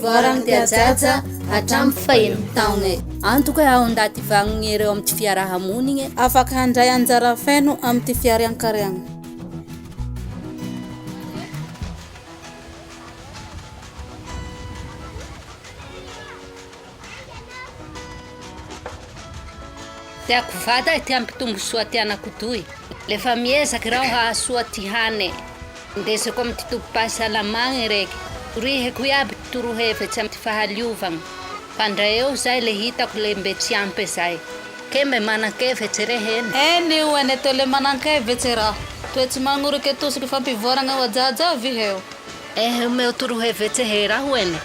fivoarana tia jaja hatramin'ny fahen'ny taona. Antoka ao ndaty vagniny ireo amin'ny fiarahamoniny afaka handray anjara feno amin'ny fiarian-kariana. Tiako vata ty ampitombo soa ty anakotoy. Lefa miezaky raho hahasoa ty hane. Ndesako amin'ny ty tombo-pahasalamagny reky. Torihako iaby torohevitsy amin'ny ty fahaliovagna. Fandray eo zay le hitako le mbe tsy ampy zay. Kembe manan-kevitsy reheny. Eny io ene to le manan-kevitsy raho. Toetsy magnoriky atosiky fampivoarana ho ajaja viheo. Meo torohevitsy he raho ene.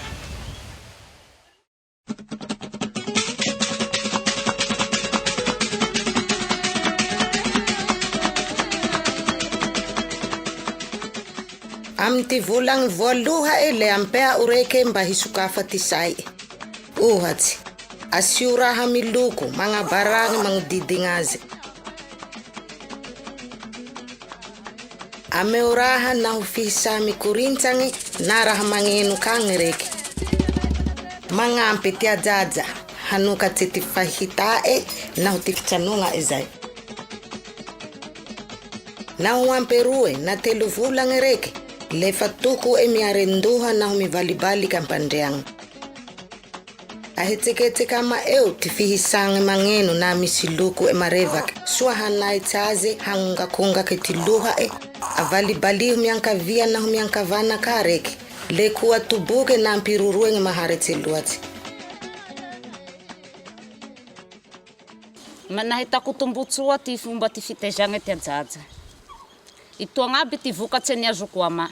Amty volagny voaloha le ampea oreke mba hisokafa ty say. Ohatsy, asio raha miloko, magnabaragny magnodidigna azy. Ameo raha na ho fihisa mikorintsagny na raha magneno kagny reky. Magnampy ty ajaja, hanokatsy ty fahitae na ho ty fitsanonga izay. Na ho amperoe na telo volagny reky, lefa toko miarendoha na ho mivalibalika ampandriagna. Ahetseka ma eo ty fihisagny magneno na misy loko marevaky. Soa hanaitsy azy hangongakongaky ty loha avalibaliho miankavia na ho miankavana ka reky. Le koa toboky na ampiroroegny maharitsy loatsy. Manahitako tombotsoa ty fomba ty fitezagna ty ajaja. Ito agnaby ty vokatsy ny azoko ama.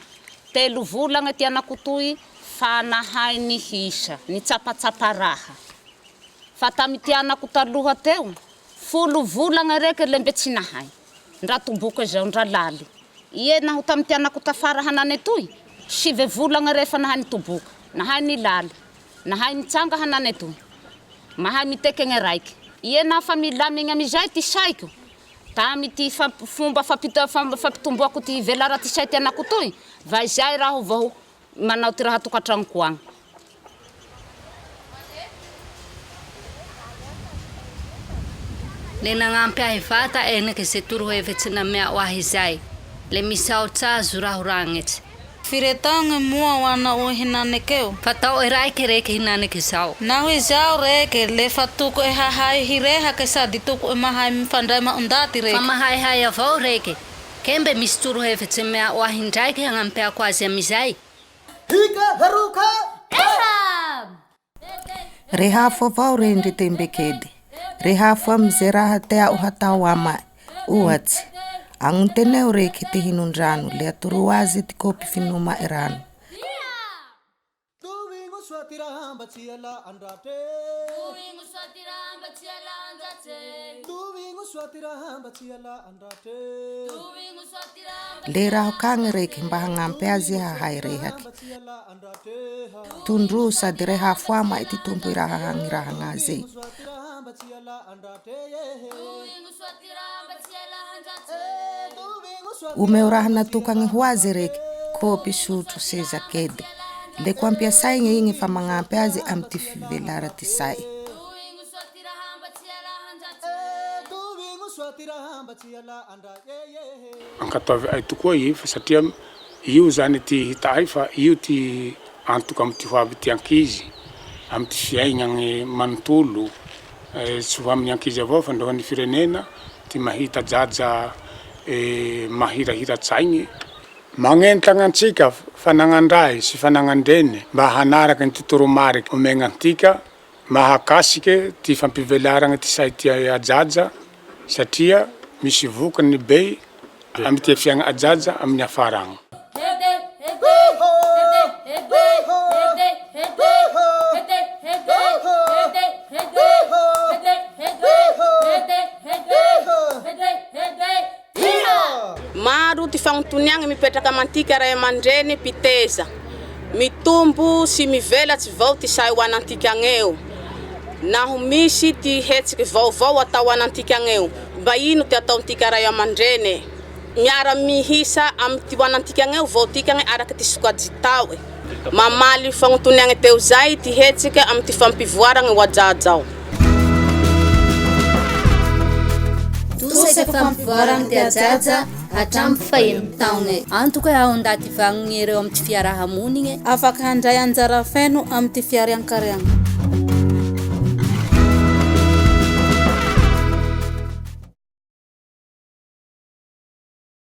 Telo volagna ty anakotoy fa nahay ny hisa, ny tsapatsapa raha. Fa tamy ty anako taloha teo, 10 volagna reky le mbe tsy nahay. Ndra toboky zao ndra laly. Ie naho tamy ty anako tafara hanane toy, 7 volagna refa nahay ny toboky, nahay ny laly, nahay ny tsanga hanane toy. Mahay mitekegny raiky. Ie na fa milamigna amizay ty saiko. Tamy ty fomba fampitomboako ty velara ty say ty anako toy, va zay raho vao manao ty raha tokatragnoko agny. Le nagnampy ahy vata enake ze torohevitsy namea ho ahy zay. Le misaotsazo raho ragnitsy. Firetagny moa ho anao hinanekeo. Fatao raiky reky hinaneke zao. Na ho izao reky, lefa toko hahay hirehake sady toko mahay mifandray maundaty reky. Fa mahay avao reky. Kembe misy torohevitsy mea ho ahy ndraiky hagnampiako azy amizay. Hika haruka! Rehafo avao rendry tembekedy. Rehafo amze raha tea o hatao ama. Ohatsy, agnoteneo reky ty hinondrano le atoro azy ty kopy finoma rano. Tuwingu swatirahamba tiala andrate. Tuwingu swatirahamba tiala andrate. Tuwingu swatirahamba tiala andrate. Tuwingu swatirahamba. Le raho kagny reky mba hagnampy azy hahay rehaky. Tundru sady rehafo ama ity tompo raha hagnirahagna azy. Umeo raha natokagny ho azy reky, kopy sotro seza kedy. Le ko ampiasaigny igny fa magnampy azy amy ty fivelara ty say. Ankataovy ay tokoa i fa satria io zany ty hitahay fa io ty antoka amy ty hoavy ty ankizy amy ty fiaignagny manontolo. Tsy ho amin'ny ankizy avao fa ndraho ny firenena ty mahita jaja mahirahira-tsaigny. Magnentagna antsika fanagnandray sy fanagnandreny mba hanaraky ny ty toromarika omegna antika mahakasike ty fampivelaragna ty say ty ajaja satria misy vokany be amy ty fiagna ajaja amin'ny afaragna. Maro ty fagnotoniagny mipetraka amantika ray aman-dreny piteza. Mitombo sy mivelatsy vao ty say ho anantika agneo. Naho misy ty hetsiky vaovao atao anantika agneo. Mba ino ty ataontika ray aman-dreny. Miara mihisa amy ty ho anantika agneo vao tika araky ty sokajy tao. mamaly fagnotoniagna teo zay ty hetsika amy ty fampivoaragna ho ajajao. Tosaka fampivoaragna ty ajaja hatramin'ny fahen'ny taona. Antoka ao ndaty vagnony ireo amy ty fiarahamonigny afaka handray anjara feno amy ty fiarian-kariagna.